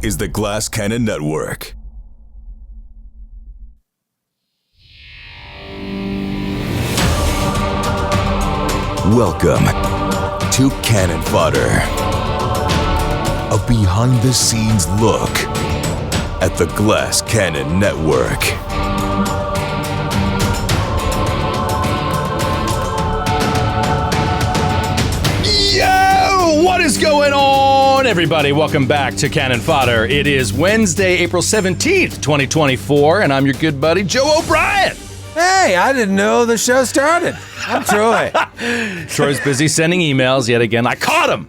is the Glass Cannon Network. Welcome to Cannon Fodder, a behind-the-scenes look at the Glass Cannon Network. Yo! What is going on, everybody? Welcome back to Cannon Fodder. It is Wednesday, April 17th, 2024, and I'm your good buddy, Joe O'Brien. Hey, I didn't know the show started. I'm Troy. Troy's busy sending emails yet again. I caught him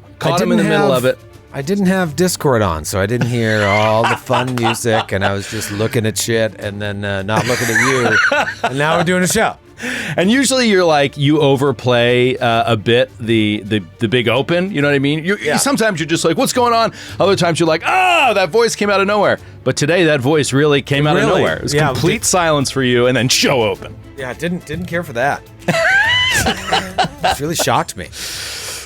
in the middle of it. I didn't have Discord on, so I didn't hear all the fun music, and I was just looking at shit and then not looking at you. And now we're doing a show. And usually you're like, you overplay a bit the big open, you know what I mean? Sometimes you're just like, what's going on? Other times you're like, oh, that voice came out of nowhere. But today that voice really came out of nowhere. It was complete silence for you, and then show open. Yeah, I didn't care for that. It really shocked me.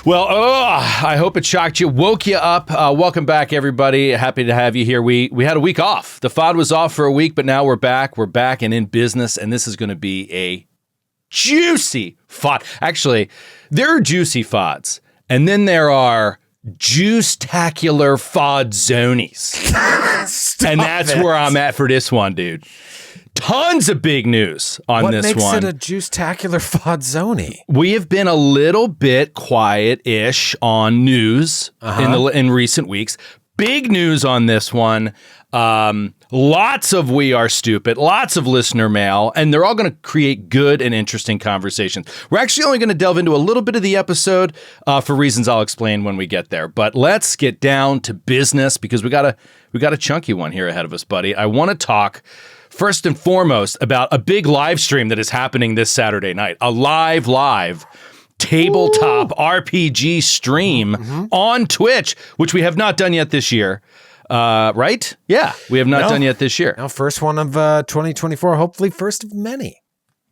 Well, I hope it shocked you, woke you up. Welcome back, everybody. Happy to have you here. We had a week off. The FOD was off for a week, but now we're back. We're back and in business, and this is going to be a juicy FOD. Actually, there are juicy FODs, and then there are juice-tacular FOD zonies. And that's where I'm at for this one, dude. Tons of big news on this one. What makes it a juice-tacular FOD zony? We have been a little bit quiet-ish on news in recent weeks. Big news on this one. Lots of We Are Stupid, lots of listener mail, and they're all going to create good and interesting conversations. We're actually only going to delve into a little bit of the episode for reasons I'll explain when we get there. But let's get down to business because we got a chunky one here ahead of us, buddy. I want to talk first and foremost about a big live stream that is happening this Saturday night. A live tabletop RPG stream on Twitch, which we have not done yet this year. Right? Yeah, we have not done yet this year. No, first one of 2024, hopefully first of many.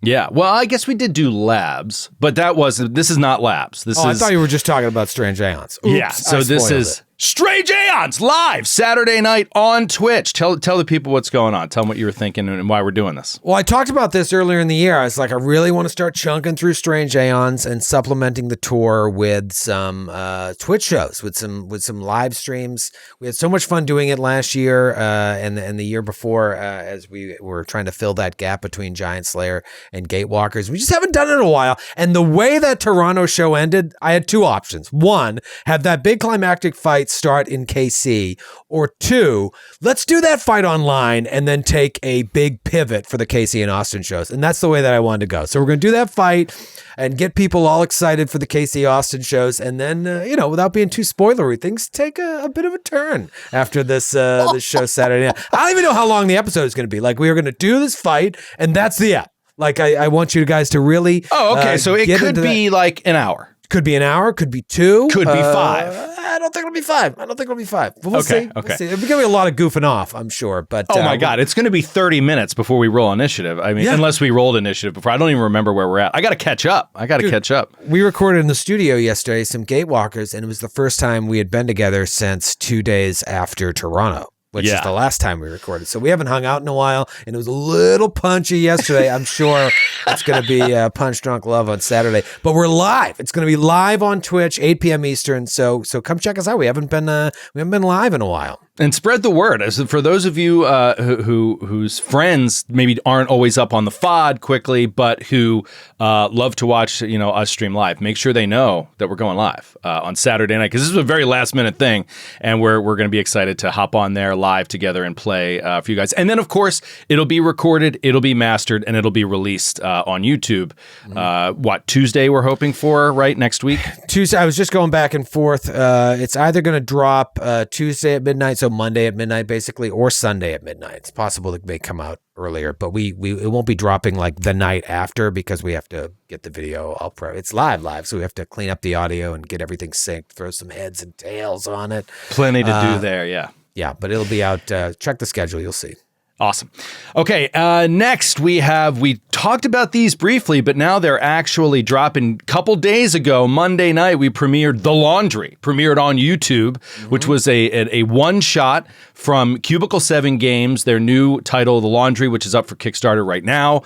Yeah, well, I guess we did do labs, but this is not labs. I thought you were just talking about Strange Aeons. Oops, yeah, so this is Strange Aeons live Saturday night on Twitch. Tell the people what's going on. Tell them what you were thinking and why we're doing this. Well, I talked about this earlier in the year. I was like, I really want to start chunking through Strange Aeons and supplementing the tour with some Twitch shows, with some live streams. We had so much fun doing it last year and the year before as we were trying to fill that gap between Giant Slayer and Gatewalkers. We just haven't done it in a while. And the way that Toronto show ended, I had two options. One, have that big climactic fight start in KC, or two, let's do that fight online and then take a big pivot for the KC and Austin shows. And that's the way that I wanted to go. So we're going to do that fight and get people all excited for the KC Austin shows. And then, without being too spoilery, things take a bit of a turn after this show Saturday night. I don't even know how long the episode is going to be. Like, we are going to do this fight and that's the app. Like, I want you guys to really... Oh, okay. So it could be like an hour. Could be an hour, could be two. Could be five. I don't think it'll be five. But we'll see. Okay. We'll see. It'll be going to be a lot of goofing off, I'm sure. But oh my God, it's going to be 30 minutes before we roll initiative. I mean, unless we rolled initiative before. I don't even remember where we're at. I got to catch up. We recorded in the studio yesterday some Gatewalkers, and it was the first time we had been together since 2 days after Toronto, which is the last time we recorded. So we haven't hung out in a while, and it was a little punchy yesterday. I'm sure it's going to be Punch Drunk Love on Saturday. But we're live. It's going to be live on Twitch, 8 p.m. Eastern. So come check us out. We haven't been live in a while. And spread the word. As for those of you whose friends maybe aren't always up on the FOD quickly, but who love to watch us stream live, make sure they know that we're going live on Saturday night, because this is a very last minute thing, and we're going to be excited to hop on there live together and play for you guys. And then, of course, it'll be recorded, it'll be mastered, and it'll be released on YouTube. Tuesday we're hoping for, right? Next week? Tuesday. I was just going back and forth. It's either going to drop Tuesday at midnight, so Monday at midnight, basically, or Sunday at midnight. It's possible it may come out earlier, but it won't be dropping like the night after because we have to get the video all pro. It's live, so we have to clean up the audio and get everything synced, throw some heads and tails on it. Plenty to do there, yeah. Yeah, but it'll be out. Check the schedule, you'll see. Awesome. Okay, next we talked about these briefly, but now they're actually dropping. A couple days ago, Monday night, we premiered The Laundry, premiered on YouTube, which was a one-shot from Cubicle 7 Games, their new title, The Laundry, which is up for Kickstarter right now.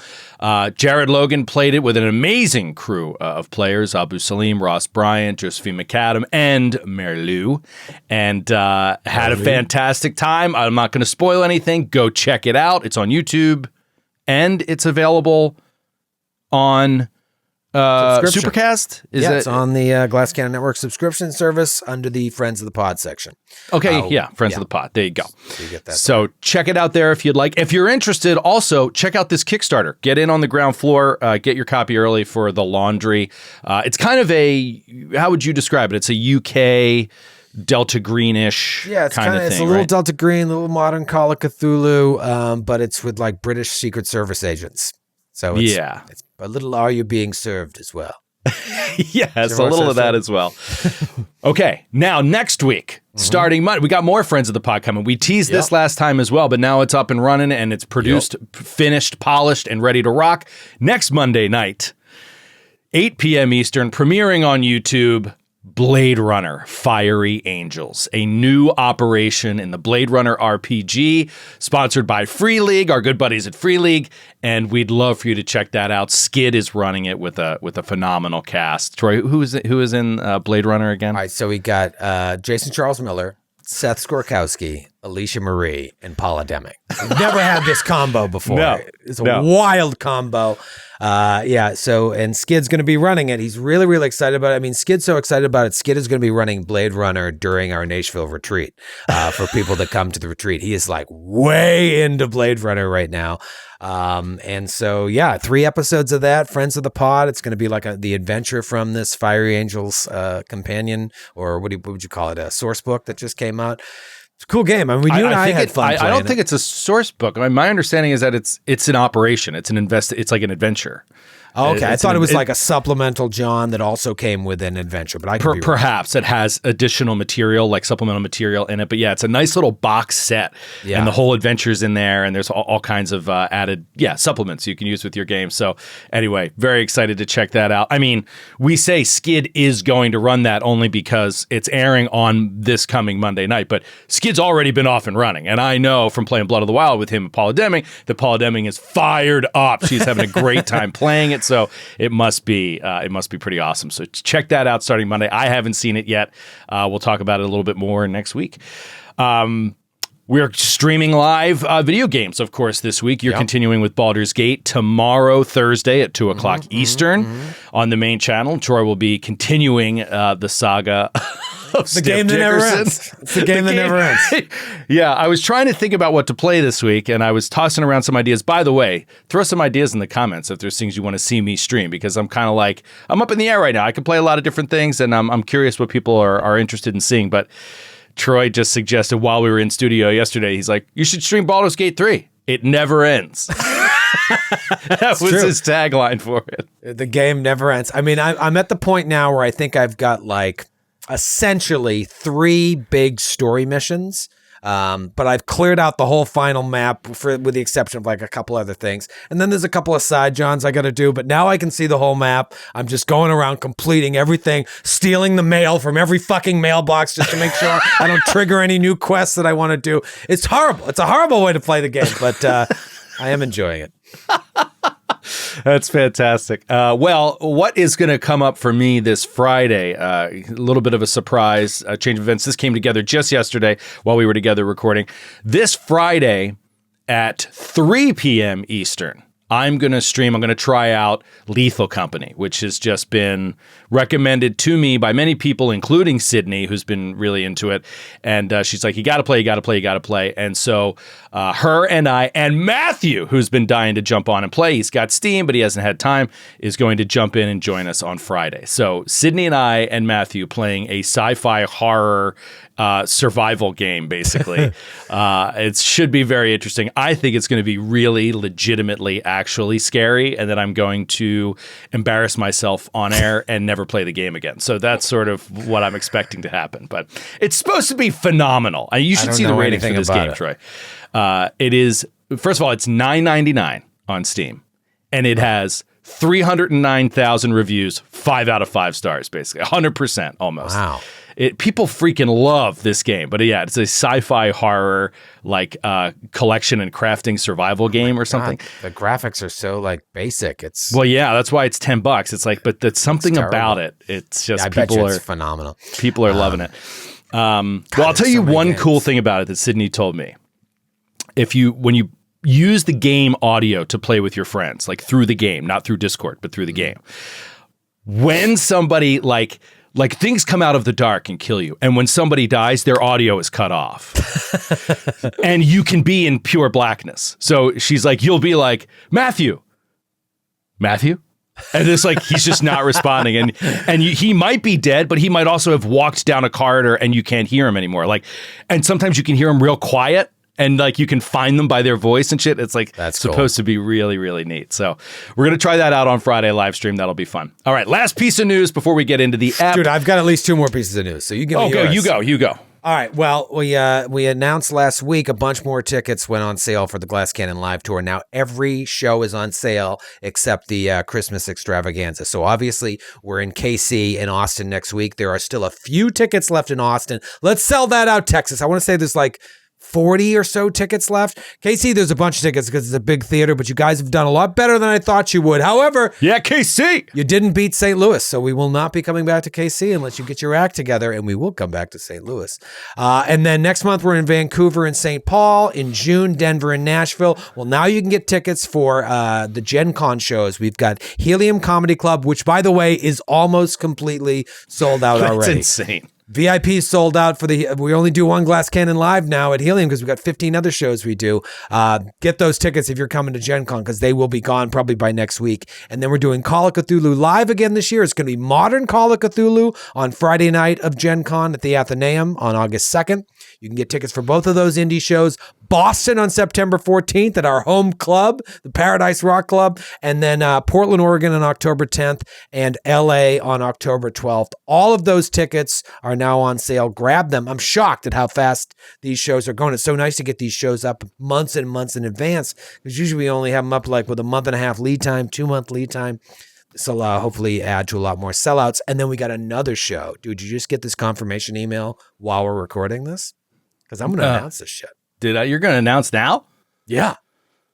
Jared Logan played it with an amazing crew of players, Abu Salim, Ross Bryant, Josephine McAdam, and Mary Lou, and had a fantastic time. I'm not going to spoil anything. Go check it out. It's on YouTube, and it's available on Supercast. It's on the Glass Cannon Network subscription service under the Friends of the Pod section. Okay, Friends of the Pod. There you go. So you get that. So check it out there if you'd like. If you're interested, also check out this Kickstarter. Get in on the ground floor. Get your copy early for The Laundry. It's kind of how would you describe it? It's a UK Delta Greenish kind of thing. It's a little Delta Green, a little modern Call of Cthulhu, but it's with like British Secret Service agents. So it's a little Are You Being Served as well. Yes, a little of that as well. Okay, now next week, starting Monday, we got more Friends of the Pod coming. We teased this last time as well, but now it's up and running and it's produced, finished, polished, and ready to rock. Next Monday night, 8 p.m. Eastern, premiering on YouTube, Blade Runner Fiery Angels, a new operation in the Blade Runner RPG, sponsored by Free League, our good buddies at Free League, and we'd love for you to check that out. Skid is running it with a phenomenal cast. Troy, who is in Blade Runner again? All right, so we got Jason Charles Miller, Seth Skorkowski, Alicia Marie, and Paula Deming. We've never had this combo before. No, it's a wild combo. And Skid's going to be running it. He's really, really excited about it. I mean, Skid's so excited about it. Skid is going to be running Blade Runner during our Nashville retreat for people that come to the retreat. He is like way into Blade Runner right now. 3 episodes of that, Friends of the Pod. It's going to be like the adventure from this Fiery Angels companion, or what would you call it? A source book that just came out. It's a cool game. I mean, I had fun. I don't think it's a source book. I mean, my understanding is that it's an operation. It's it's like an adventure. Oh, okay. I thought it was like a supplemental John that also came with an adventure, but I could be perhaps it has additional material, like supplemental material in it. But yeah, it's a nice little box set, and the whole adventure's in there, and there's all kinds of added supplements you can use with your game. So anyway, very excited to check that out. I mean, we say Skid is going to run that only because it's airing on this coming Monday night, but Skid's already been off and running, and I know from playing Blood of the Wild with him and Paula Deming that Paula Deming is fired up. She's having a great time playing it. So it must be pretty awesome. So check that out starting Monday. I haven't seen it yet. We'll talk about it a little bit more next week. We're streaming live video games, of course, this week. You're continuing with Baldur's Gate tomorrow, Thursday at 2 o'clock Eastern on the main channel. Troy will be continuing the saga of the game that never ends. It's the game that never ends. Yeah, I was trying to think about what to play this week, and I was tossing around some ideas. By the way, throw some ideas in the comments if there's things you want to see me stream, because I'm kind of like, I'm up in the air right now. I can play a lot of different things, and I'm curious what people are interested in seeing, but Troy just suggested while we were in studio yesterday, he's like, you should stream Baldur's Gate 3. It never ends. That was his tagline for it. The game never ends. I mean, I'm at the point now where I think I've got like essentially 3 big story missions. But I've cleared out the whole final map with the exception of like a couple other things. And then there's a couple of side Johns I got to do, but now I can see the whole map. I'm just going around completing everything, stealing the mail from every fucking mailbox just to make sure I don't trigger any new quests that I want to do. It's horrible. It's a horrible way to play the game, but I am enjoying it. That's fantastic. Well, what is going to come up for me this Friday? A little bit of a surprise, a change of events. This came together just yesterday while we were together recording. This Friday at 3 p.m. Eastern, I'm going to stream. I'm going to try out Lethal Company, which has just been recommended to me by many people, including Sydney, who's been really into it. And she's like, you got to play, you got to play, you got to play. And so her and I and Matthew, who's been dying to jump on and play, he's got Steam, but he hasn't had time, is going to jump in and join us on Friday. So Sydney and I and Matthew playing a sci-fi horror survival game, basically. It should be very interesting. I think it's going to be really legitimately actually scary, and that I'm going to embarrass myself on air and never play the game again. So that's sort of what I'm expecting to happen. But it's supposed to be phenomenal. You should see the rating for this game, Troy. It is first of all, it's $9.99 on Steam, and it has 309,000 reviews, 5 out of 5 stars, basically 100% almost. Wow. People freaking love this game, but yeah, it's a sci-fi horror collection and crafting survival game or something. God, the graphics are so like basic. It's well, yeah, that's why it's $10. It's like, but there's something about it. It's just I bet it's phenomenal. People are loving it. Well, I'll tell you one cool thing about it that Sydney told me. When you use the game audio to play with your friends, like through the game, not through Discord, but through the game, when somebody like things come out of the dark and kill you, and when somebody dies, their audio is cut off, and you can be in pure blackness. So she's like, you'll be like, Matthew, and it's like he's just not responding, and he might be dead, but he might also have walked down a corridor and you can't hear him anymore. Like, and sometimes you can hear him real quiet. And like you can find them by their voice and shit. It's like that's supposed to be really, really neat. So we're going to try that out on Friday live stream. That'll be fun. All right. Last piece of news before we get into the app. Dude, I've got at least 2 more pieces of news. So you give me yours. You go. All right. Well, we announced last week a bunch more tickets went on sale for the Glass Cannon live tour. Now every show is on sale except the Christmas extravaganza. So obviously we're in KC and Austin next week. There are still a few tickets left in Austin. Let's sell that out, Texas. I want to say there's like 40 or so tickets left. KC, there's a bunch of tickets because it's a big theater, but you guys have done a lot better than I thought you would. However, yeah, KC, you didn't beat St. Louis, so we will not be coming back to KC unless you get your act together, and we will come back to St. Louis. And then next month, we're in Vancouver and St. Paul. In June, Denver and Nashville. Well, now you can get tickets for the Gen Con shows. We've got Helium Comedy Club, which, by the way, is almost completely sold out already. That's insane. VIP sold out we only do one Glass Cannon live now at Helium because we've got 15 other shows we do. Get those tickets if you're coming to Gen Con because they will be gone probably by next week. And then we're doing Call of Cthulhu live again this year. It's going to be modern Call of Cthulhu on Friday night of Gen Con at the Athenaeum on August 2nd. You can get tickets for both of those indie shows. Boston on September 14th at our home club, the Paradise Rock Club, and then Portland, Oregon on October 10th and LA on October 12th. All of those tickets are now on sale. Grab them. I'm shocked at how fast these shows are going. It's so nice to get these shows up months and months in advance because usually we only have them up like with a month and a half lead time, 2-month lead time. This will hopefully add to a lot more sellouts. And then we got another show. Dude, did you just get this confirmation email while we're recording this? Because I'm going to announce this shit. You're going to announce now? Yeah.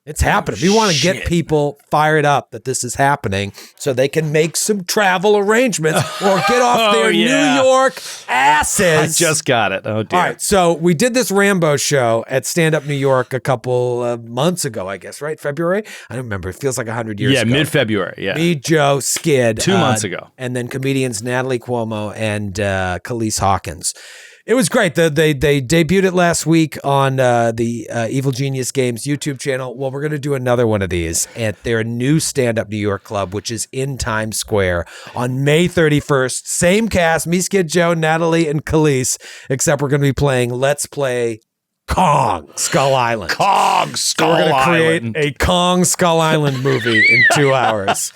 It's happening. We want to get people fired up that this is happening so they can make some travel arrangements or get off their New York asses. I just got it. Oh, dear. All right. So we did this Rambo show at Stand Up New York a couple months ago, I guess, right? February? I don't remember. It feels like 100 years ago. Yeah, mid-February. Yeah. Me, Joe, Skid. 2 months ago. And then comedians Natalie Cuomo and Khalees Hawkins. It was great. They debuted it last week on the Evil Genius Games YouTube channel. Well, we're going to do another one of these at their new Stand Up New York Club, which is in Times Square on May 31st. Same cast, me, Skid, Joe, Natalie, and Khalees, except we're going to be playing Let's Play Kong Skull Island. Kong Skull Island. We're going to create a Kong Skull Island movie in 2 hours.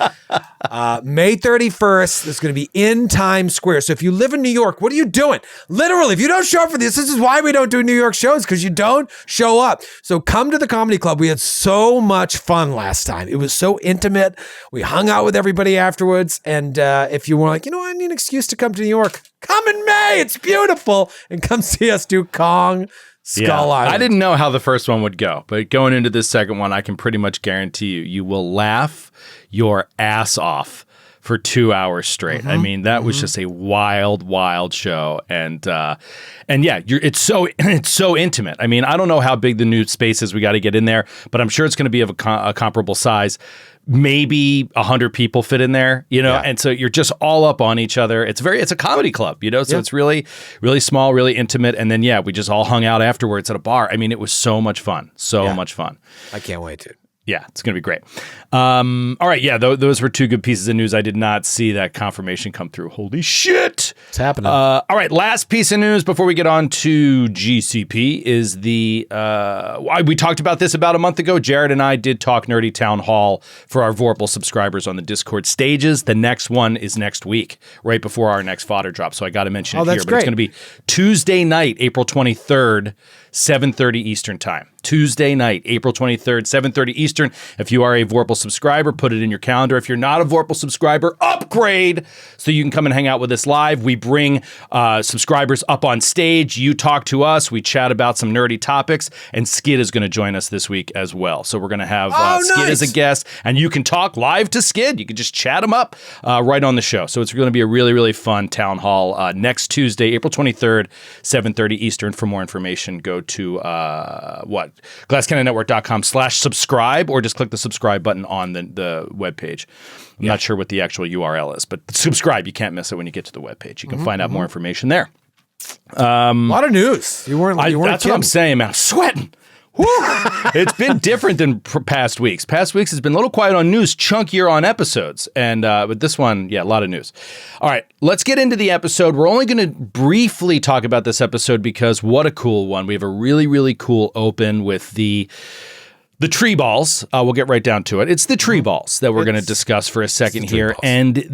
May 31st, it's going to be in Times Square. So if you live in New York, what are you doing? Literally, if you don't show up for this is why we don't do New York shows, because you don't show up. So come to the Comedy Club. We had so much fun last time. It was so intimate. We hung out with everybody afterwards. And if you were like, I need an excuse to come to New York, come in May. It's beautiful. And come see us do Kong Skull Island. I didn't know how the first one would go, but going into this second one, I can pretty much guarantee you will laugh your ass off for 2 hours straight. I mean, that was just a wild, wild show, and yeah, it's so intimate. I mean, I don't know how big the new space is we got to get in there, but I'm sure it's going to be of a comparable size. Maybe 100 people fit in there, and so you're just all up on each other. It's a comedy club, so it's really, really small, really intimate. And then, we just all hung out afterwards at a bar. I mean, it was so much fun. Much fun. I can't wait to. Yeah, it's going to be great. All right. Yeah, those were 2 good pieces of news. I did not see that confirmation come through. Holy shit. It's happening. All right, last piece of news before we get on to GCP is we talked about this about a month ago. Jared and I did talk Nerdy Town Hall for our Vorpal subscribers on the Discord stages. The next one is next week, right before our next fodder drop. So I got to mention it here. That's But great. it's going to be Tuesday night, April 23rd, 7:30 Eastern time. Tuesday night, April 23rd, 7:30 Eastern. If you are a Vorpal subscriber, put it in your calendar. If you're not a Vorpal subscriber, upgrade so you can come and hang out with us live. We bring subscribers up on stage. You talk to us. We chat about some nerdy topics. And Skid is going to join us this week as well. So we're going to have Skid as a guest. And you can talk live to Skid. You can just chat him up right on the show. So it's going to be a really, really fun town hall next Tuesday, April 23rd, 7:30 Eastern. For more information, go to glasscannonnetwork.com/subscribe, or just click the subscribe button on the webpage. I'm not sure what the actual URL is, but subscribe. You can't miss it when you get to the webpage. You can find out more information there. A lot of news. You weren't That's what kidding. I'm saying, man. I'm sweating. Woo! It's been different than past weeks. Past weeks has been a little quiet on news, chunkier on episodes. And with this one, a lot of news. All right, let's get into the episode. We're only going to briefly talk about this episode because what a cool one. We have a really, really cool open with the tree balls. We'll get right down to it. It's the tree balls that we're going to discuss for a second here. And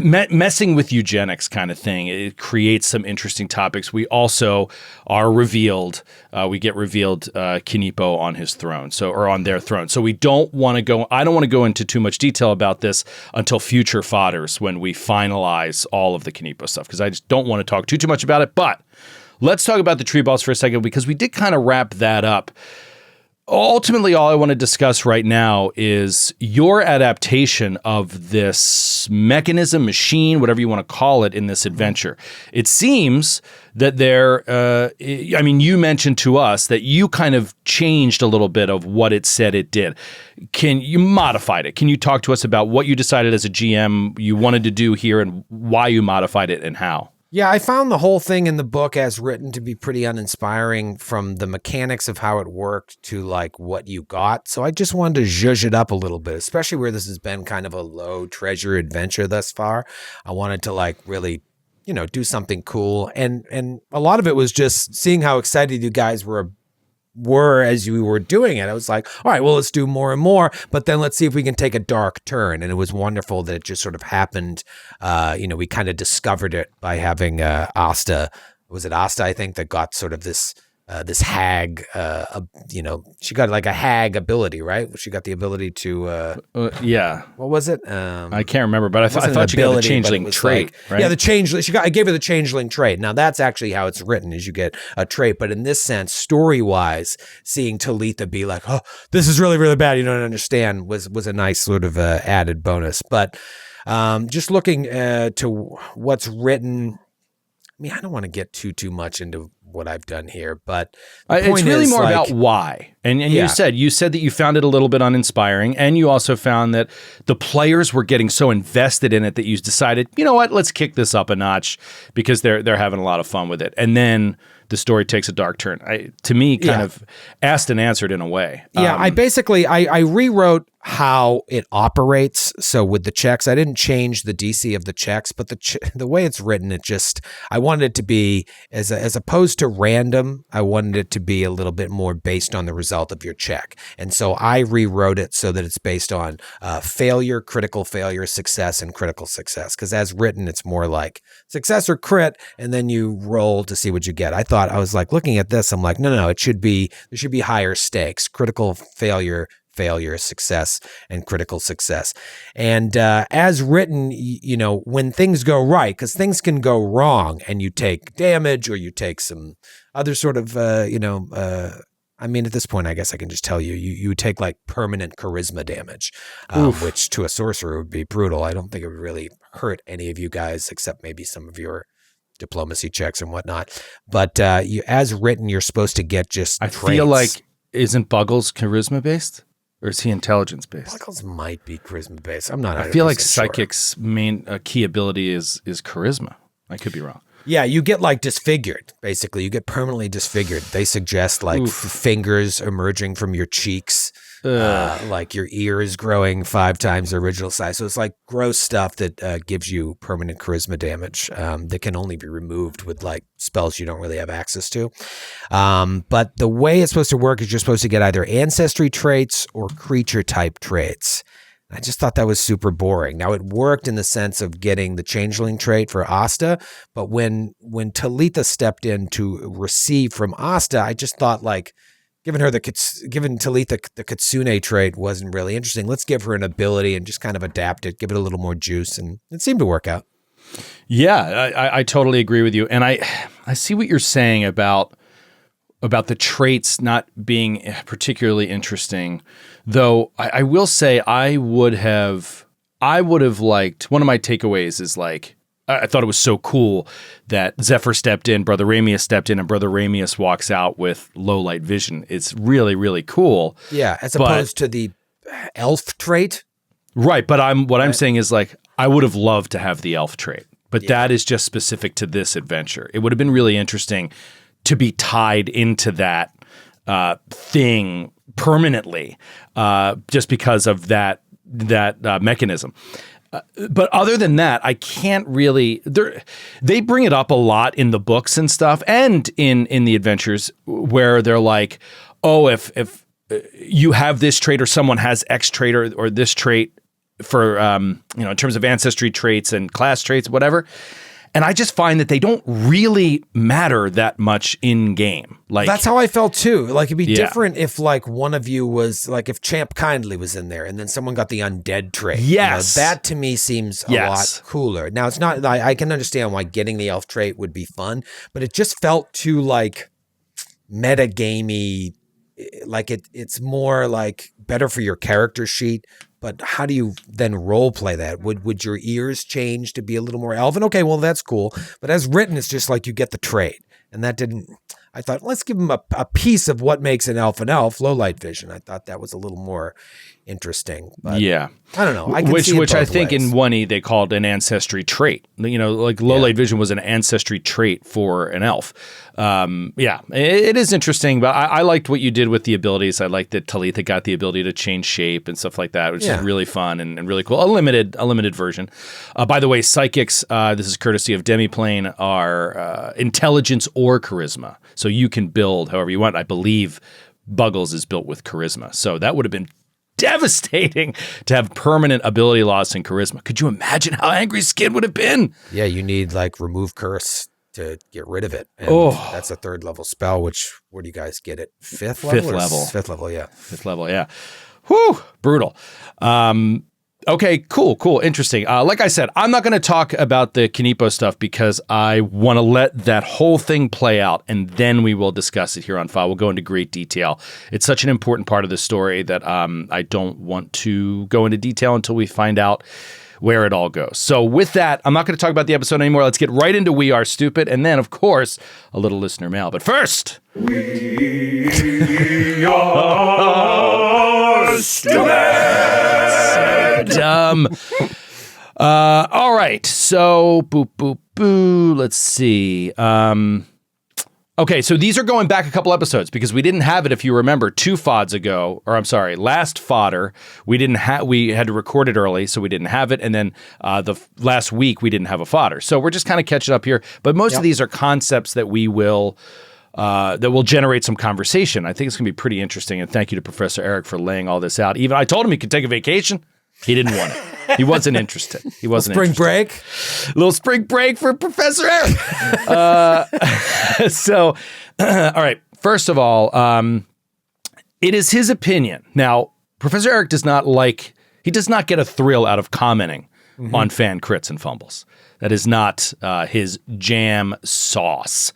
messing with eugenics kind of thing. It creates some interesting topics. We also are revealed. We get revealed Kinipo on his throne, or on their throne. So we don't want to go. I don't want to go into too much detail about this until future fodders when we finalize all of the Kinipo stuff, because I just don't want to talk too much about it. But let's talk about the tree balls for a second, because we did kind of wrap that up. Ultimately, all I want to discuss right now is your adaptation of this mechanism, machine, whatever you want to call it, in this adventure. It seems that you mentioned to us that you kind of changed a little bit of what it said it did. You modified it? Can you talk to us about what you decided as a GM you wanted to do here and why you modified it and how? Yeah, I found the whole thing in the book as written to be pretty uninspiring, from the mechanics of how it worked to like what you got. So I just wanted to zhuzh it up a little bit, especially where this has been kind of a low treasure adventure thus far. I wanted to like really, do something cool. And a lot of it was just seeing how excited you guys were as you were doing it. I was like, all right, well, let's do more and more, but then let's see if we can take a dark turn. And it was wonderful that it just sort of happened. We kind of discovered it by having Asta. Was it Asta, I think, that got sort of this hag, she got like a hag ability, right? She got the ability to, yeah. What was it? I can't remember, but I thought she got the changeling trait, right? Yeah, the changeling. I gave her the changeling trait. Now that's actually how it's written, is you get a trait. But in this sense, story-wise, seeing Talitha be like, oh, this is really, really bad, you don't understand, was a nice sort of added bonus. But just looking to what's written, I don't want to get too much into what I've done here, but it's really more about why. And you said that you found it a little bit uninspiring, and you also found that the players were getting so invested in it that you decided, you know what, let's kick this up a notch because they're having a lot of fun with it. And then the story takes a dark turn. To me, kind of asked and answered in a way. Yeah, I rewrote how it operates. So with the checks, I didn't change the DC of the checks, but the way it's written, I wanted it to be, as opposed to random, I wanted it to be a little bit more based on the result of your check. And so I rewrote it so that it's based on failure, critical failure, success, and critical success. Because as written, it's more like success or crit, and then you roll to see what you get. I was like, looking at this, I'm like, no, there should be higher stakes, critical failure, success, and critical success. And as written, when things go right, because things can go wrong and you take damage or you take some other sort of, at this point, I guess I can just tell you take like permanent charisma damage, which to a sorcerer would be brutal. I don't think it would really hurt any of you guys except maybe some of your diplomacy checks and whatnot. But as written, you're supposed to get just traits. Feel like, isn't Buggles charisma based? Or is he intelligence based? Buggles might be charisma based. I'm not. I feel like sure. Psychic's main key ability is charisma. I could be wrong. Yeah, you get like disfigured, basically. You get permanently disfigured. They suggest like fingers emerging from your cheeks, like your ears growing 5 times the original size. So it's like gross stuff that gives you permanent charisma damage that can only be removed with like spells you don't really have access to. But the way it's supposed to work is you're supposed to get either ancestry traits or creature type traits. I just thought that was super boring. Now, it worked in the sense of getting the changeling trait for Asta, but when Talitha stepped in to receive from Asta, I just thought like giving Talitha the Kitsune trait wasn't really interesting. Let's give her an ability and just kind of adapt it, give it a little more juice, and it seemed to work out. Yeah, I totally agree with you, and I see what you're saying about the traits not being particularly interesting. Though I will say I would have liked, one of my takeaways is like, I thought it was so cool that Zephyr stepped in, Brother Ramius stepped in, and Brother Ramius walks out with low light vision. It's really, really cool. Yeah, as opposed to the elf trait. Right, but I'm saying is like, I would have loved to have the elf trait, but that is just specific to this adventure. It would have been really interesting to be tied into that thing permanently, just because of that mechanism. But other than that, I can't really. They bring it up a lot in the books and stuff, and in the adventures where they're like, "Oh, if you have this trait, or someone has X trait, or this trait for in terms of ancestry traits and class traits, whatever." And I just find that they don't really matter that much in game. Like, that's how I felt too. Like, it'd be different if like one of you was like, if Champ Kindly was in there and then someone got the undead trait. Yes. That to me seems a lot cooler. Now it's not, I can understand why getting the elf trait would be fun, but it just felt too like meta-gamey. Like it's more like better for your character sheet. But how do you then role play that? Would your ears change to be a little more elven? Okay, well, that's cool. But as written, it's just like you get the trait. And that didn't, I thought, let's give them a piece of what makes an elf, low light vision. I thought that was a little more interesting. But yeah. I don't know. I can which see it both I think ways. in 1E they called an ancestry trait. Like low light vision was an ancestry trait for an elf. It is interesting, but I liked what you did with the abilities. I liked that Talitha got the ability to change shape and stuff like that, which is really fun and really cool. A limited version. By the way, psychics, this is courtesy of Demiplane, are intelligence or charisma. So you can build however you want. I believe Buggles is built with charisma. So that would have been devastating to have permanent ability loss in charisma. Could you imagine how angry Skid would have been? Yeah, you need like remove curse to get rid of it. And that's a 3rd level spell, which, where do you guys get it? 5th level? 5th level. 5th level, yeah. 5th level, yeah. Whew, brutal. Okay, cool, interesting. Like I said, I'm not going to talk about the Kanipo stuff because I want to let that whole thing play out, and then we will discuss it here on File. We'll go into great detail. It's such an important part of the story that I don't want to go into detail until we find out where it all goes. So with that, I'm not going to talk about the episode anymore. Let's get right into We Are Stupid, and then, of course, a little listener mail. But first... We are stupid! Dumb. All right, so let's see. Okay, so these are going back a couple episodes because we didn't have it, if you remember, 2 FODs ago, or I'm sorry, last fodder, we had to record it early, so we didn't have it, and then the last week we didn't have a fodder. So we're just kind of catching up here, but most of these are concepts that we will that will generate some conversation. I think it's going to be pretty interesting, and thank you to Professor Eric for laying all this out. Even I told him he could take a vacation. He didn't want it. He wasn't interested. He wasn't spring interested. break. Little spring break for Professor Eric. So, all right. First of all, it is his opinion. Now, Professor Eric does not get a thrill out of commenting on fan crits and fumbles. That is not his jam sauce.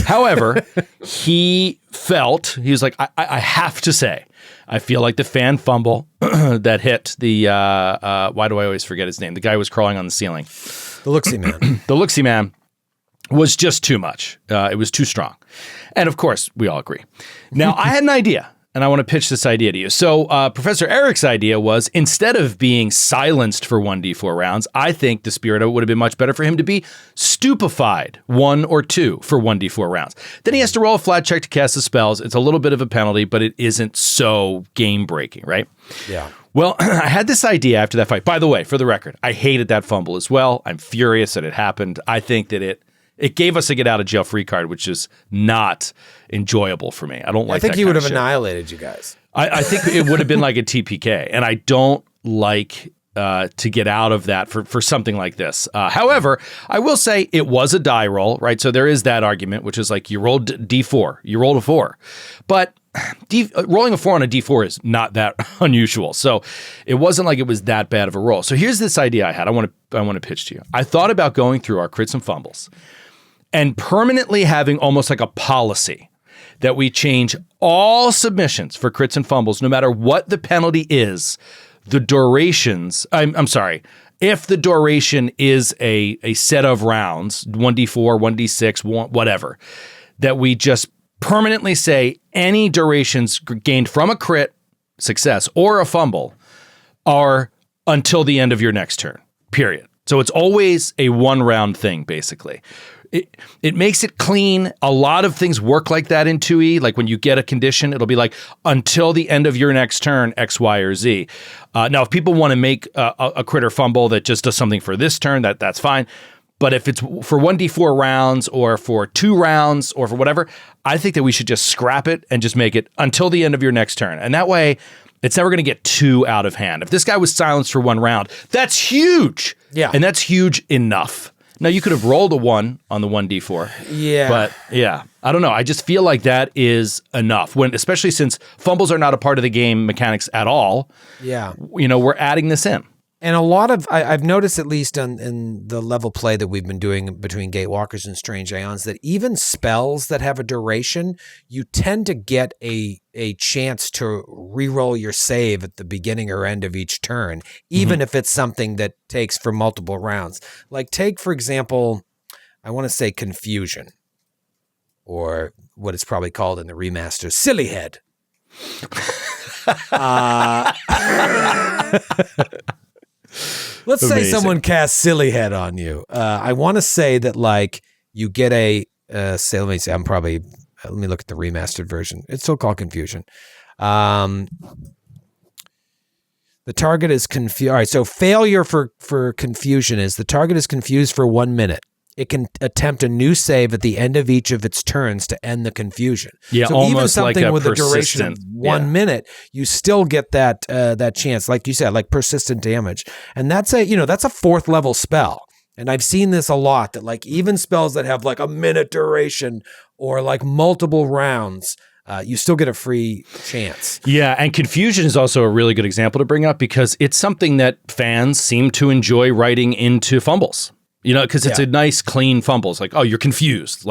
However, he was like, I have to say, I feel like the fan fumble that hit the, why do I always forget his name? The guy who was crawling on the ceiling. The Looksy Man. The Looksy Man was just too much. It was too strong. And of course, we all agree. Now, I had an idea. and I want to pitch this idea to you. So Professor Eric's idea was, instead of being silenced for 1d4 rounds, I think the spirit of it would have been much better for him to be stupefied 1 or 2 for 1d4 rounds. Then he has to roll a flat check to cast the spells. It's a little bit of a penalty, but it isn't so game-breaking, right? Yeah. Well, I had this idea after that fight. By the way, for the record, I hated that fumble as well. I'm furious that it happened. I think that it gave us a get-out-of-jail-free card, which is not enjoyable for me. I don't like that. I think he would have shit. annihilated you guys. I think it would have been like a TPK, and I don't like to get out of that for something like this. However, I will say it was a die roll, right? So there is that argument, which is like you rolled D4, you rolled a 4. But rolling a 4 on a D4 is not that unusual. So it wasn't like it was that bad of a roll. So here's this idea I had. I want to pitch to you. I thought about going through our crits and fumbles and permanently having almost like a policy that we change all submissions for crits and fumbles, no matter what the penalty is, the durations, I'm sorry, if the duration is a set of rounds, 1d4, 1d6, whatever, that we just permanently say any durations gained from a crit success or a fumble are until the end of your next turn, period. So it's always a 1-round thing, basically. It makes it clean. A lot of things work like that in 2E. Like when you get a condition, it'll be like until the end of your next turn, X, Y, or Z. Now, if people want to make a crit or fumble that just does something for this turn, that's fine. But if it's for 1d4 rounds or for 2 rounds or for whatever, I think that we should just scrap it and just make it until the end of your next turn. And that way, it's never going to get too out of hand. If this guy was silenced for 1 round, that's huge. Yeah. And that's huge enough. Now, you could have rolled a 1 on the 1d4. Yeah. But yeah, I don't know. I just feel like that is enough, especially since fumbles are not a part of the game mechanics at all. Yeah. We're adding this in. And a lot of, I've noticed at least in the level play that we've been doing between Gatewalkers and Strange Aeons, that even spells that have a duration, you tend to get a chance to reroll your save at the beginning or end of each turn, even if it's something that takes for multiple rounds. Like take, for example, I want to say Confusion, or what it's probably called in the remaster, Silly Head. Let's say someone casts Silly Head on you. I want to say that like you get let me see, let me look at the remastered version. It's still called Confusion. The target is confused. All right, so failure for Confusion is the target is confused for 1 minute. It can attempt a new save at the end of each of its turns to end the confusion. Yeah, so almost even something like a with a duration of 1 minute, you still get that chance, like you said, like persistent damage, and that's a 4th level spell. And I've seen this a lot, that like even spells that have like a minute duration or like multiple rounds, you still get a free chance. Yeah, and Confusion is also a really good example to bring up because it's something that fans seem to enjoy writing into fumbles. Because it's a nice, clean fumble. It's like, oh, you're confused.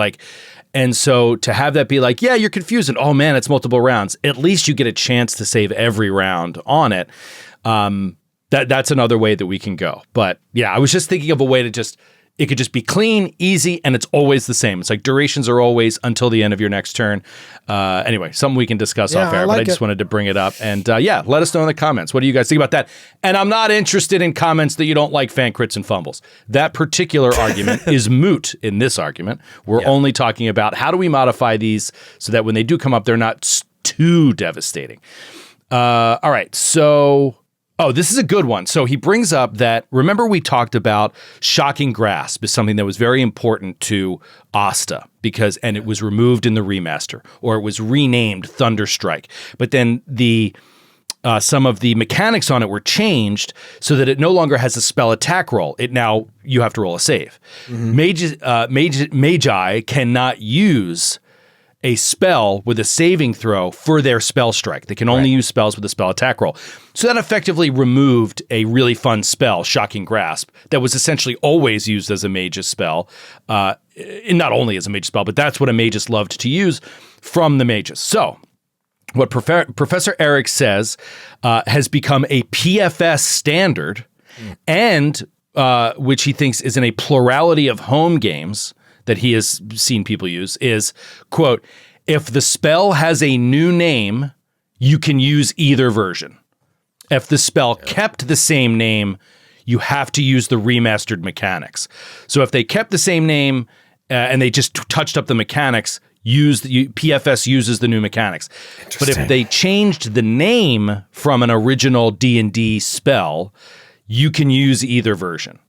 And so to have that be like, yeah, you're confused, and oh man, it's multiple rounds. At least you get a chance to save every round on it. That's another way that we can go. But yeah, I was just thinking of a way to it could just be clean, easy, and it's always the same. It's like durations are always until the end of your next turn. Anyway, something we can discuss off air, but I just wanted to bring it up. And let us know in the comments. What do you guys think about that? And I'm not interested in comments that you don't like fan crits and fumbles. That particular argument is moot in this argument. We're only talking about how do we modify these so that when they do come up, they're not too devastating. All right, so... Oh, this is a good one. So he brings up that, remember we talked about Shocking Grasp is something that was very important to Asta and it was removed in the remaster, or it was renamed Thunderstrike. But then some of the mechanics on it were changed so that it no longer has a spell attack roll. Now you have to roll a save. Magi cannot use a spell with a saving throw for their spell strike. They can only use spells with a spell attack roll. So that effectively removed a really fun spell, Shocking Grasp, that was essentially always used as a mage's spell. Not only as a mage's spell, but that's what a mage's loved to use from the mages. So what Professor Eric says has become a PFS standard, and which he thinks is in a plurality of home games that he has seen people use, is, quote, if the spell has a new name, you can use either version. If the spell kept the same name, you have to use the remastered mechanics. So if they kept the same name and they just touched up the mechanics, PFS uses the new mechanics. But if they changed the name from an original D&D spell, you can use either version.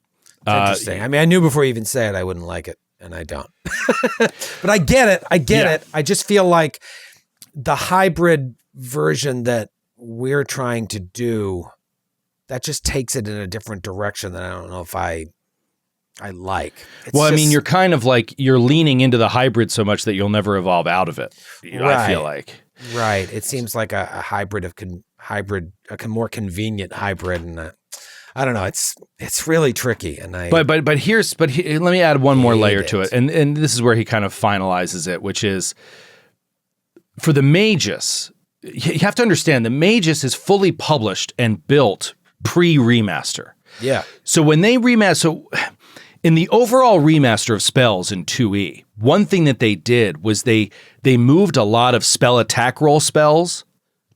Interesting. I mean, I knew before you even say it, I wouldn't like it, and I don't. But I get it. It. I just feel like the hybrid version that we're trying to do, that just takes it in a different direction that I don't know if I like. I mean, you're kind of like, you're leaning into the hybrid so much that you'll never evolve out of it. Right. I feel like. Right. It seems like a hybrid of a more convenient hybrid, and I don't know. It's really tricky, and But let me add one more layer to it, and this is where he kind of finalizes it, which is for the Magus. You have to understand the Magus is fully published and built pre-remaster. Yeah. So when they remaster, in the overall remaster of spells in 2E, one thing that they did was they moved a lot of spell attack roll spells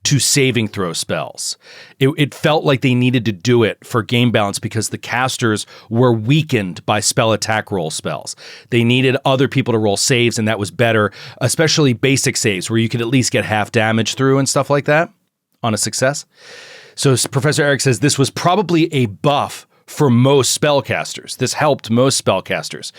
to saving throw spells. It felt like they needed to do it for game balance because the casters were weakened by spell attack roll spells. They needed other people to roll saves, and that was better, especially basic saves where you could at least get half damage through and stuff like that on a success. So Professor Eric says this was probably a buff for most spellcasters. This helped most spellcasters.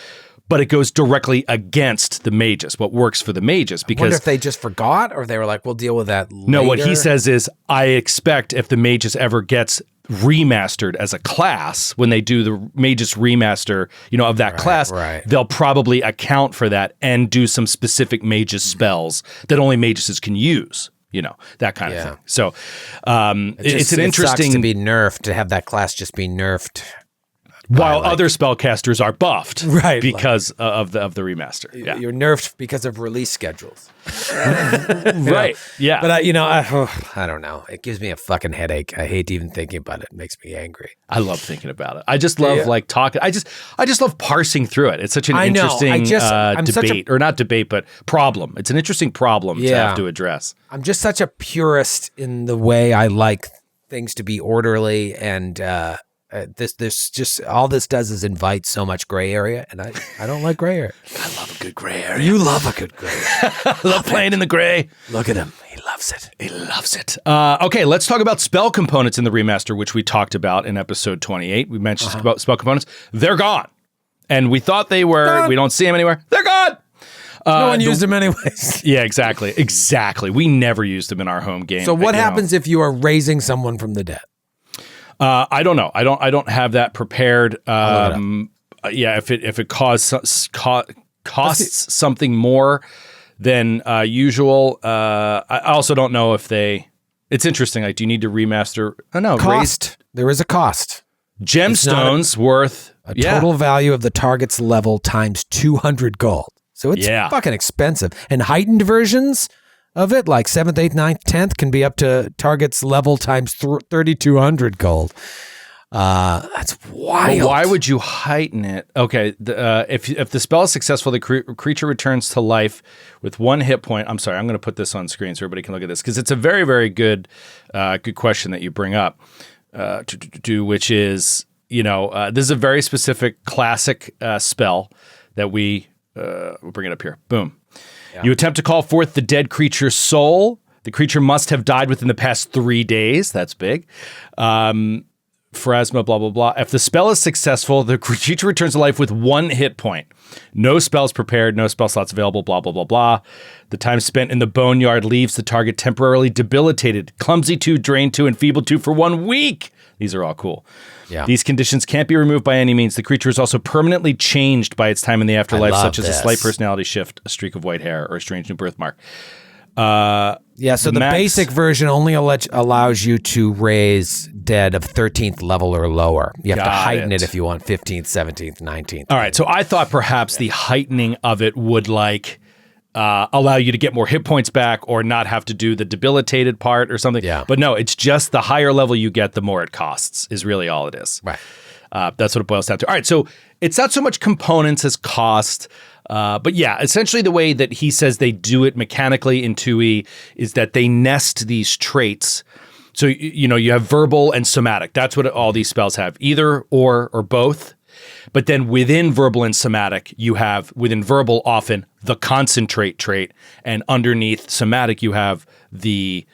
But it goes directly against the Magus, what works for the Magus. Because I wonder if they just forgot, or they were like, we'll deal with that later. No, what he says is, I expect if the Magus ever gets remastered as a class, when they do the Magus remaster, of that class, they'll probably account for that and do some specific Magus spells that only Maguses can use. That kind of thing. So it's an interesting... It sucks to be nerfed, to have that class just be nerfed. While other spellcasters are buffed, because of the remaster. Yeah. You're nerfed because of release schedules, right? Yeah, but I don't know. It gives me a fucking headache. I hate even thinking about it. It makes me angry. I love thinking about it. I just love talking. I just love parsing through it. It's such an interesting debate, or not debate, but problem. It's an interesting problem to have to address. I'm just such a purist in the way I like things to be orderly, and this just all this does is invite so much gray area, and I don't like gray area. I love a good gray area. You love a good gray area. I love playing in the gray. Look at him. He loves it. He loves it. Okay, let's talk about spell components in the remaster, which we talked about in episode 28. We mentioned about spell components. They're gone. And we thought they were. Gone. We don't see them anywhere. They're gone. No one used them anyways. Yeah, exactly. We never used them in our home game. So what happens if you are raising someone from the dead? I don't know. I don't have that prepared. If it costs something more than usual. I also don't know if it's interesting. Like, do you need to remaster? Oh no, cost. There is a cost. Gemstones worth a total value of the target's level times 200 gold. So it's fucking expensive. And heightened versions of it, like 7th, 8th, 9th, 10th, can be up to target's level times 3,200 gold. That's wild. Well, why would you heighten it? Okay, if the spell is successful, the creature returns to life with 1 hit point. I'm sorry, I'm going to put this on screen so everybody can look at this, because it's a very, very good question that you bring up, which is, this is a very specific classic spell that we'll bring it up here. Boom. Yeah. You attempt to call forth the dead creature's soul. The creature must have died within the past 3 days. That's big. Pharasma, blah, blah, blah. If the spell is successful, the creature returns to life with 1 hit point. No spells prepared, no spell slots available, blah, blah, blah, blah. The time spent in the boneyard leaves the target temporarily debilitated, clumsy 2, drained 2, and feeble 2 for 1 week. These are all cool. Yeah. These conditions can't be removed by any means. The creature is also permanently changed by its time in the afterlife, such as a slight personality shift, a streak of white hair, or a strange new birthmark. So the basic version only allows you to raise dead of 13th level or lower. You have to heighten it if you want 15th, 17th, 19th. All right, so I thought perhaps the heightening of it would allow you to get more hit points back or not have to do the debilitated part or something. Yeah. But no, it's just the higher level you get, the more it costs is really all it is. Right. That's what it boils down to. All right, so it's not so much components as cost. But yeah, essentially the way that he says they do it mechanically in 2E is that they nest these traits. So, you have verbal and somatic. That's what all these spells have, either or both. But then within verbal and somatic, you have within verbal often the concentrate trait, and underneath somatic, you have the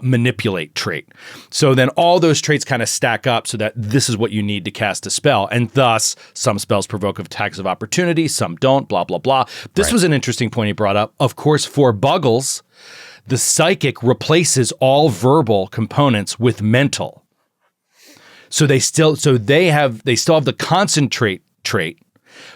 manipulate trait. So then all those traits kind of stack up so that this is what you need to cast a spell. And thus, some spells provoke attacks of opportunity, some don't, blah, blah, blah. This was an interesting point he brought up. Of course, for Buggles, the psychic replaces all verbal components with mental. So they still have the concentrate trait,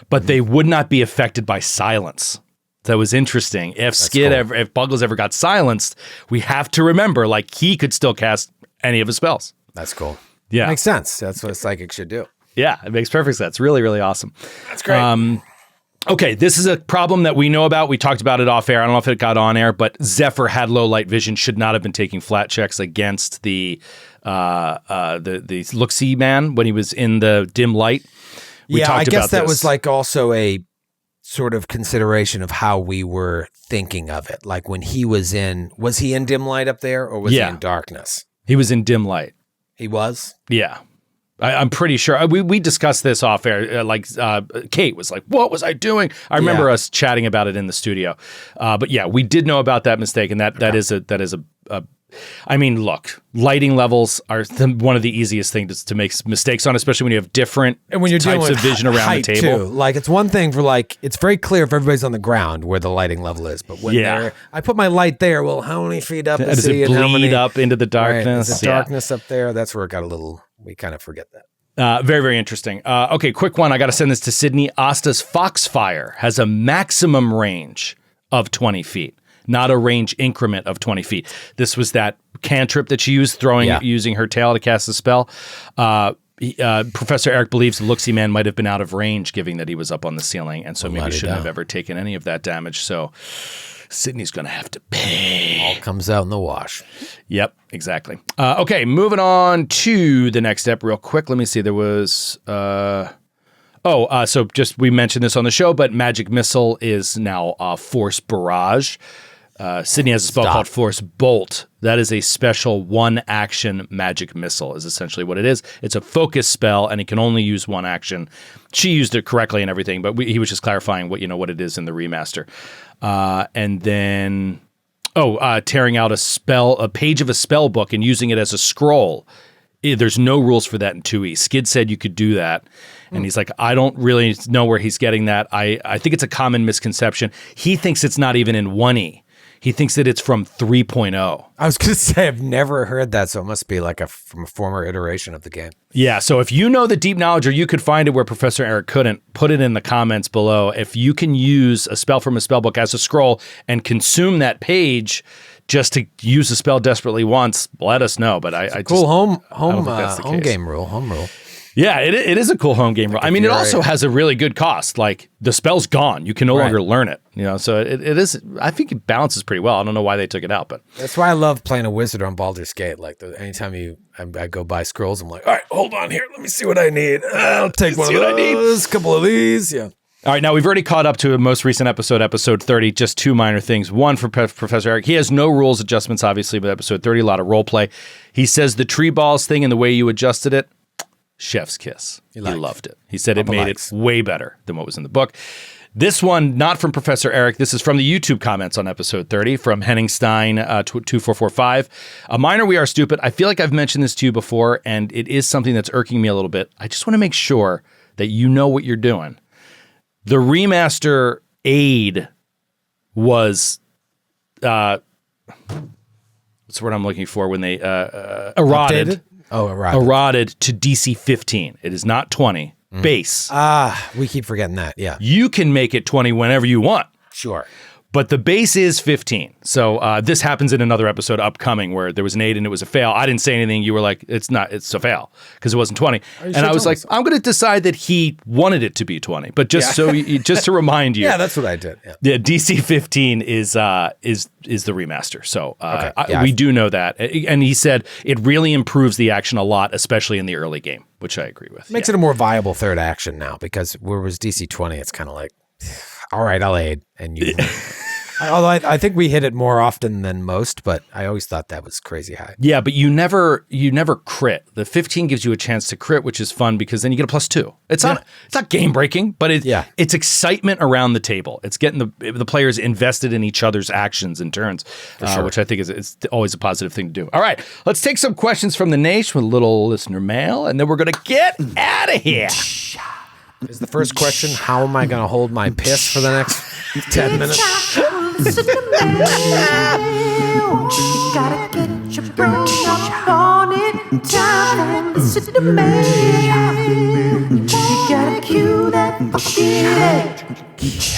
but they would not be affected by silence. That was interesting. If Buggles ever got silenced, we have to remember, like, he could still cast any of his spells. That's cool. Yeah. Makes sense. That's what a psychic should do. Yeah, it makes perfect sense. Really, really awesome. That's great. Okay, this is a problem that we know about. We talked about it off air. I don't know if it got on air, but Zephyr had low light vision, should not have been taking flat checks against the look-see man when he was in the dim light. I guess that was like also a sort of consideration of how we were thinking of it. Like when he was he in dim light up there, or was he in darkness? He was in dim light. He was? Yeah. I'm pretty sure. We discussed this off air. Kate was like, "What was I doing?" I remember us chatting about it in the studio. But yeah, we did know about that mistake, and that is a. I mean, look, lighting levels are one of the easiest things to make mistakes on, especially when you have different types of vision around the table. Too. Like, it's one thing for it's very clear if everybody's on the ground where the lighting level is, but when I put my light there, well, how many feet up is he? Does it bleed up into the darkness? Right, darkness up there. That's where it got we kind of forget that. Very, very interesting. Okay, quick one. I got to send this to Sydney. Asta's Foxfire has a maximum range of 20 feet. Not a range increment of 20 feet. This was that cantrip that she used, using her tail to cast the spell. Professor Eric believes the Looksee Man might have been out of range, given that he was up on the ceiling, and so maybe shouldn't have ever taken any of that damage. So Sydney's going to have to pay. All comes out in the wash. Yep, exactly. Okay, moving on to the next step real quick. Let me see. There was... so just we mentioned this on the show, but Magic Missile is now Force Barrage. Sydney has a spell called Force Bolt. That is a special one-action magic missile is essentially what it is. It's a focus spell, and it can only use one action. She used it correctly and everything, but he was just clarifying what it is in the remaster. And then, tearing out a page of a spell book and using it as a scroll. There's no rules for that in 2E. Skid said you could do that. And he's like, I don't really know where he's getting that. I think it's a common misconception. He thinks it's not even in 1E. He thinks that it's from 3.0. I was going to say, I've never heard that, so it must be from a former iteration of the game. Yeah, so if you know the deep knowledge, or you could find it where Professor Eric couldn't, put it in the comments below. If you can use a spell from a spellbook as a scroll and consume that page just to use the spell desperately once, let us know. But I cool just, home game rule, home rule. Yeah, it is a cool home game rule. I mean, it also has a really good cost. Like, the spell's gone. You can no longer learn it. So it is, I think it balances pretty well. I don't know why they took it out, but. That's why I love playing a wizard on Baldur's Gate. Like, anytime I go buy scrolls, I'm like, all right, hold on here. Let me see what I need. I'll take one of those, a couple of these. Yeah. All right, now we've already caught up to a most recent episode 30, just two minor things. One for Professor Eric. He has no rules adjustments, obviously, but episode 30, a lot of role play. He says the tree balls thing and the way you adjusted it, chef's kiss. He loved it. He said it made it way better than what was in the book. This one, not from Professor Eric. This is from the YouTube comments on episode 30 from Henningstein 2445. A minor we are stupid. I feel like I've mentioned this to you before, and it is something that's irking me a little bit. I just want to make sure that you know what you're doing. The remaster aid was, what's the word I'm looking for when they eroded. Updated? Eroded to DC 15. It is not 20. Base. We keep forgetting that. Yeah. You can make it 20 whenever you want. Sure. But the base is 15. So this happens in another episode upcoming where there was an 8 and it was a fail. I didn't say anything. You were like, it's a fail because it wasn't 20. And I was like, I'm going to decide that he wanted it to be 20. But just just to remind you. Yeah, that's what I did. Yeah, DC 15 is the remaster. So we do know that. And he said it really improves the action a lot, especially in the early game, which I agree with. Makes it a more viable third action now because where was DC 20, it's kind of like, all right, I'll aid. And you, although I think we hit it more often than most, but I always thought that was crazy high. Yeah, but you never crit. The 15 gives you a chance to crit, which is fun because then you get a +2. It's not game breaking, but it's excitement around the table. It's getting the players invested in each other's actions and turns, which I think is always a positive thing to do. All right, let's take some questions from the Naish with a little listener mail, and then we're gonna get out of here. Is the first question, how am I going to hold my piss for the next 10 minutes? Listen to me. You gotta get your brain up on it. Time to listen to me. You gotta cue that fucking.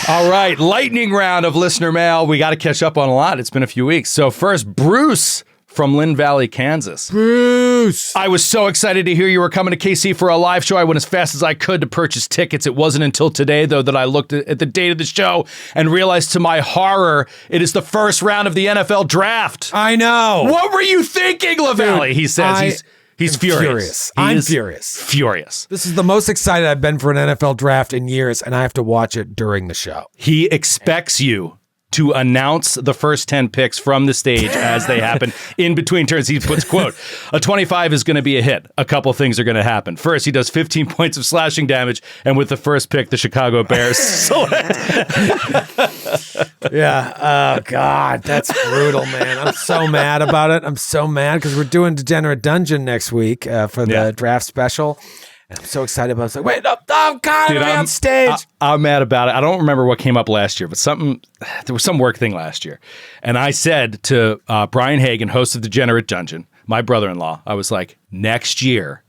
All right, lightning round of listener mail. We got to catch up on a lot. It's been a few weeks. So first, Bruce from Lynn Valley, Kansas. Bruce! I was so excited to hear you were coming to KC for a live show. I went as fast as I could to purchase tickets. It wasn't until today, though, that I looked at the date of the show and realized to my horror, it is the first round of the NFL draft. I know. What were you thinking, Lavallee? He says he's furious. I'm furious. Furious. This is the most excited I've been for an NFL draft in years, and I have to watch it during the show. He expects you to announce the first 10 picks from the stage as they happen in between turns. He puts, quote, a 25 is going to be a hit. A couple things are going to happen. First, he does 15 points of slashing damage, and with the first pick, the Chicago Bears select. Yeah. Oh, God. That's brutal, man. I'm so mad about it. I'm so mad because we're doing Degenerate Dungeon next week for the draft special. I'm so excited about it. It's like, wait, no, I'm kind of on stage. I'm mad about it. I don't remember what came up last year, but there was some work thing last year. And I said to Brian Hagan, host of Degenerate Dungeon, my brother-in-law, I was like, next year,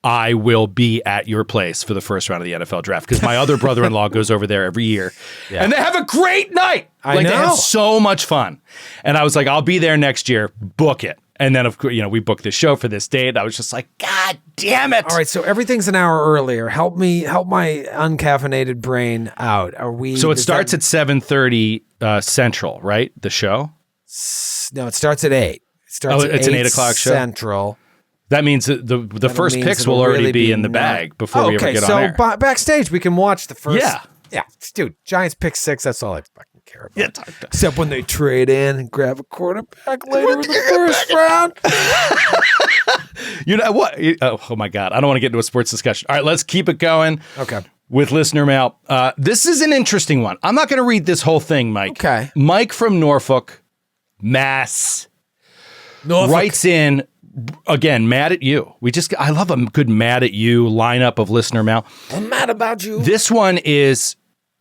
I will be at your place for the first round of the NFL draft because my other brother-in-law goes over there every year. Yeah. And they have a great night. I know. They have so much fun. And I was like, I'll be there next year. Book it. And then, of course, we booked this show for this date. I was just like, God damn it. All right, so everything's an hour earlier. Help my uncaffeinated brain out. So it starts at 7:30 Central, right? The show? No, it starts at 8. It's an 8 o'clock show? Central. That means that the first picks will already be in the bag before we ever get on air. So backstage, we can watch the first. Yeah, dude, Giants pick 6, that's all I fucking care about. Yeah, except when they trade in and grab a quarterback later in the first round. You know what? Oh my God. I don't want to get into a sports discussion. All right, let's keep it going. Okay. With listener mail. This is an interesting one. I'm not going to read this whole thing, Mike. Okay. Mike from Norfolk, Mass, writes in, again, mad at you. I love a good mad at you lineup of listener mail. I'm mad about you. This one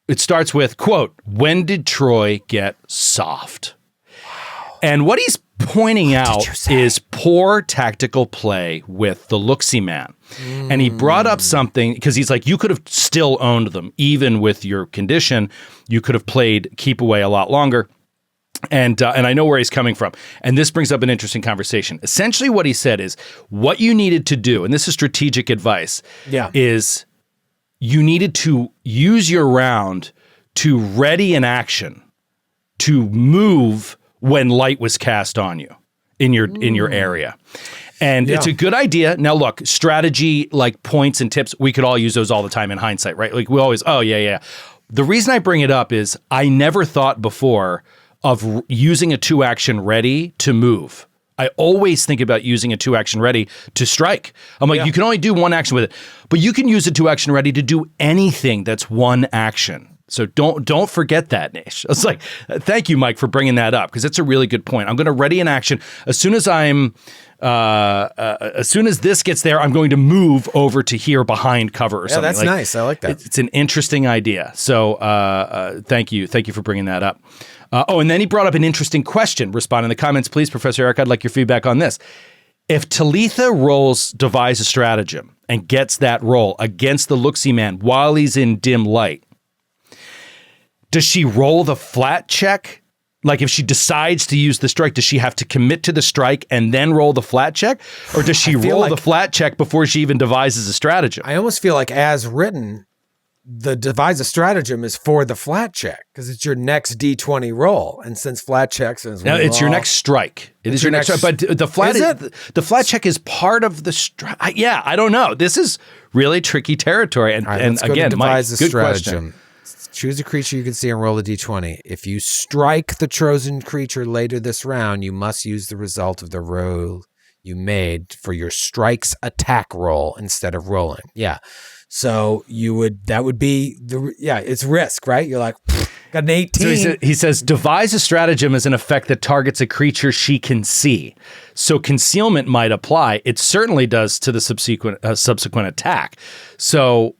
it starts with, quote, when did Troy get soft? Wow. And what he's pointing out is poor tactical play with the Looksy Man. And he brought up something because he's like, you could have still owned them, even with your condition. You could have played keep away a lot longer. And I know where he's coming from. And this brings up an interesting conversation. Essentially what he said is what you needed to do, and this is strategic advice, is you needed to use your round to ready an action to move when light was cast on you in your area. And it's a good idea. Now, look, strategy like points and tips, we could all use those all the time in hindsight, right? Like we always, The reason I bring it up is I never thought before of using a 2-action ready to move. I always think about using a 2-action ready to strike. I'm like, you can only do 1 action with it, but you can use a 2-action ready to do anything that's 1 action. So don't forget that, Naish. It's like, thank you, Mike, for bringing that up because it's a really good point. I'm going to ready an action as soon as this gets there. I'm going to move over to here behind cover or something. That's nice. I like that. It's an interesting idea. So thank you for bringing that up. And then he brought up an interesting question. Respond in the comments, please, Professor Eric. I'd like your feedback on this. If Talitha devise a stratagem and gets that roll against the Looksy Man while he's in dim light, does she roll the flat check? Like if she decides to use the strike, does she have to commit to the strike and then roll the flat check? Or does she roll the flat check before she even devises a stratagem? I almost feel like as written, the devise a stratagem is for the flat check because it's your next D20 roll. And since flat checks is your next strike. It is your next strike. But the flat check is part of the strike. I don't know. This is really tricky territory. And again, Mike, good stratagem. question. Choose a creature you can see and roll a d20. If you strike the chosen creature later this round, you must use the result of the roll you made for your strike's attack roll instead of rolling. Yeah. So that would be it's risk, right? You're like, got an 18. So he says, devise a stratagem as an effect that targets a creature she can see. So concealment might apply. It certainly does to the subsequent attack. So,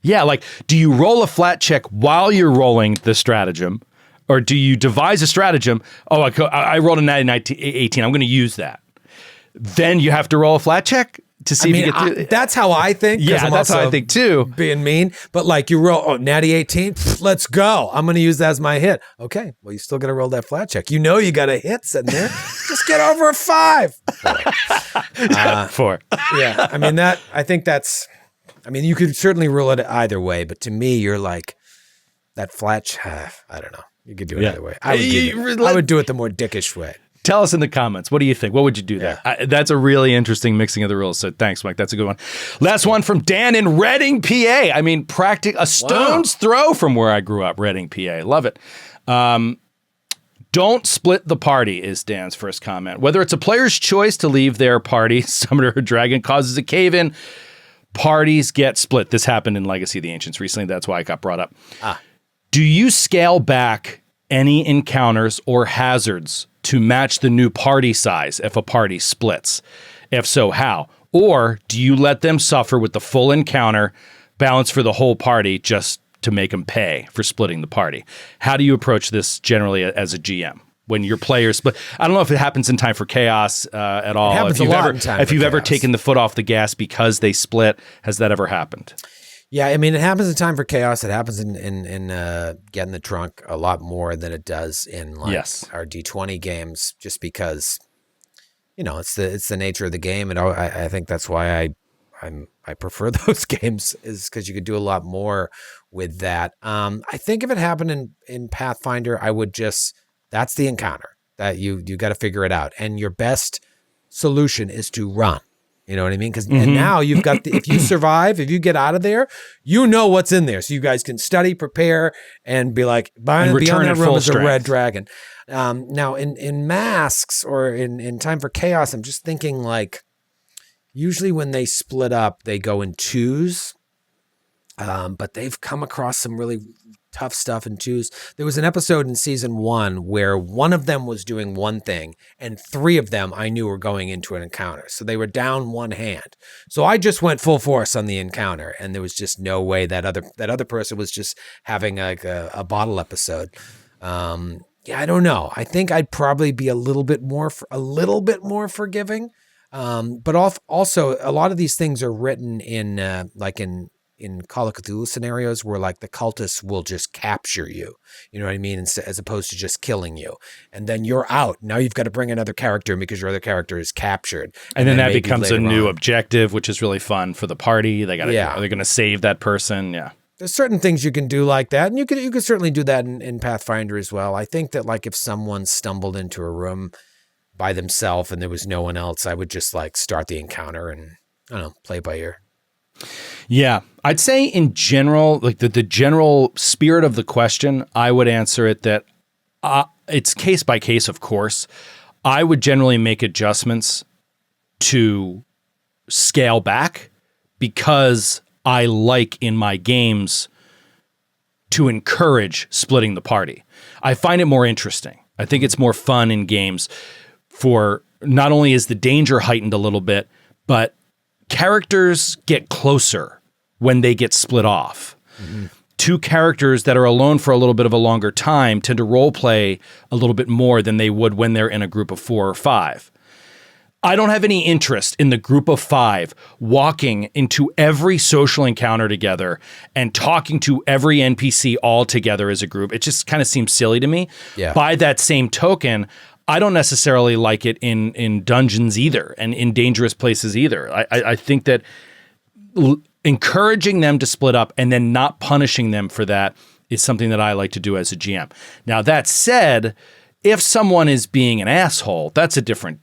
yeah, like, do you roll a flat check while you're rolling the stratagem? Or do you devise a stratagem? Oh, I rolled a 18. I'm going to use that. Then you have to roll a flat check to see if you get through. That's how I think. Yeah, that's how I think too. Being mean, but like you roll, natty 18, let's go. I'm going to use that as my hit. Okay, well, you still got to roll that flat check. You know you got a hit sitting there. Just get over a 5. 4. Yeah, I mean, you could certainly rule it either way, but to me, you're like, that flat check, I don't know. You could do it either way. I would do it the more dickish way. Tell us in the comments. What do you think? What would you do there? That's a really interesting mixing of the rules. So thanks, Mike. That's a good one. Last one from Dan in Reading, PA. I mean, a stone's throw from where I grew up, Reading, PA. Love it. Don't split the party is Dan's first comment. Whether it's a player's choice to leave their party, summoner or dragon causes a cave-in, parties get split. This happened in Legacy of the Ancients recently. That's why it got brought up. Do you scale back any encounters or hazards to match the new party size if a party splits? If so, how? Or do you let them suffer with the full encounter balance for the whole party just to make them pay for splitting the party? How do you approach this generally as a GM when your players split? I don't know if it happens in Time for Chaos at all. It happens a lot in Time If for you've ever Chaos. taken the foot off the gas because they split, has that ever happened? Yeah, I mean, it happens in Time for Chaos. It happens in Get in the Trunk a lot more than it does in our D20 games, just because, it's the nature of the game, and I think that's why I prefer those games, is because you could do a lot more with that. I think if it happened in Pathfinder, I would that's the encounter that you got to figure it out, and your best solution is to run. You know what I mean? Because and now you've got if you survive, if you get out of there, you know what's in there. So you guys can study, prepare, and be like, beyond that room is a red dragon. Now in Masks or in Time for Chaos, I'm just thinking like, usually when they split up, they go in twos. But they've come across some really tough stuff in twos. There was an episode in season 1 where one of them was doing one thing and 3 of them I knew were going into an encounter. So they were down one hand. So I just went full force on the encounter, and there was just no way that other person was just having like a bottle episode. I don't know. I think I'd probably be a little bit more forgiving. But also a lot of these things are written in Call of Cthulhu scenarios where like the cultists will just capture you, you know what I mean? As opposed to just killing you. And then you're out. Now you've got to bring another character because your other character is captured. And then that becomes a new objective, which is really fun for the party. They're going to save that person. Yeah. There's certain things you can do like that. And you could certainly do that in Pathfinder as well. I think that like if someone stumbled into a room by themselves and there was no one else, I would just like start the encounter and, I don't know, play by ear. Yeah, I'd say in general, like the general spirit of the question, I would answer it that it's case by case, of course. I would generally make adjustments to scale back because I like in my games to encourage splitting the party. I find it more interesting. I think it's more fun in games for not only is the danger heightened a little bit, but characters get closer when they get split off. Mm-hmm. Two characters that are alone for a little bit of a longer time tend to role play a little bit more than they would when they're in a group of 4 or 5. I don't have any interest in the group of 5 walking into every social encounter together and talking to every NPC all together as a group. It just kind of seems silly to me. Yeah. By that same token, I don't necessarily like it in dungeons either and in dangerous places either. I think that encouraging them to split up and then not punishing them for that is something that I like to do as a GM. Now, that said, if someone is being an asshole, that's different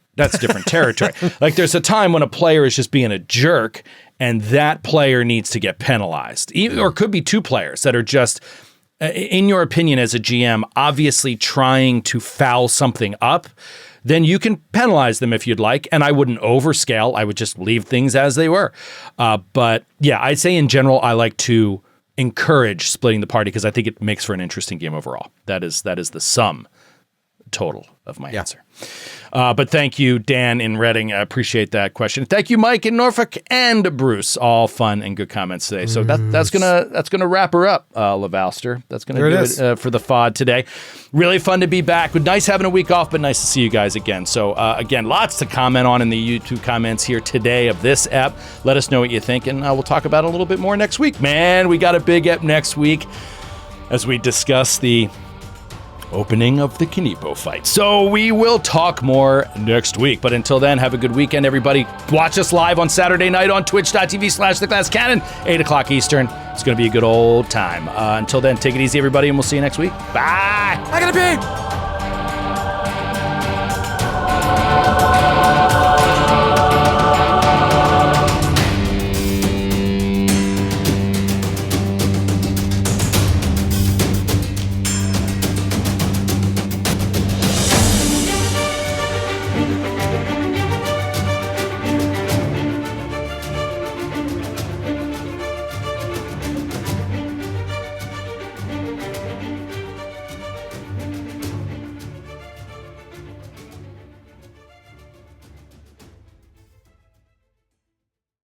territory. Like there's a time when a player is just being a jerk and that player needs to get penalized. Or could be 2 players that are just, in your opinion as a GM, obviously trying to foul something up, then you can penalize them if you'd like. And I wouldn't overscale. I would just leave things as they were. But yeah, I'd say in general, I like to encourage splitting the party because I think it makes for an interesting game overall. That is the sum total of my answer. But thank you, Dan in Reading. I appreciate that question. Thank you, Mike in Norfolk and Bruce. All fun and good comments today. So that's gonna wrap her up, Lavalster. That's gonna do it for the FOD today. Really fun to be back. Nice having a week off, but nice to see you guys again. So again, lots to comment on in the YouTube comments here today of this ep. Let us know what you think, and we'll talk about it a little bit more next week. Man, we got a big ep next week as we discuss the opening of the Kanipo fight. So we will talk more next week. But until then, have a good weekend, everybody. Watch us live on Saturday night on twitch.tv/theglasscannon, 8 o'clock Eastern. It's going to be a good old time. Until then, take it easy, everybody, and we'll see you next week. Bye. I gotta pee.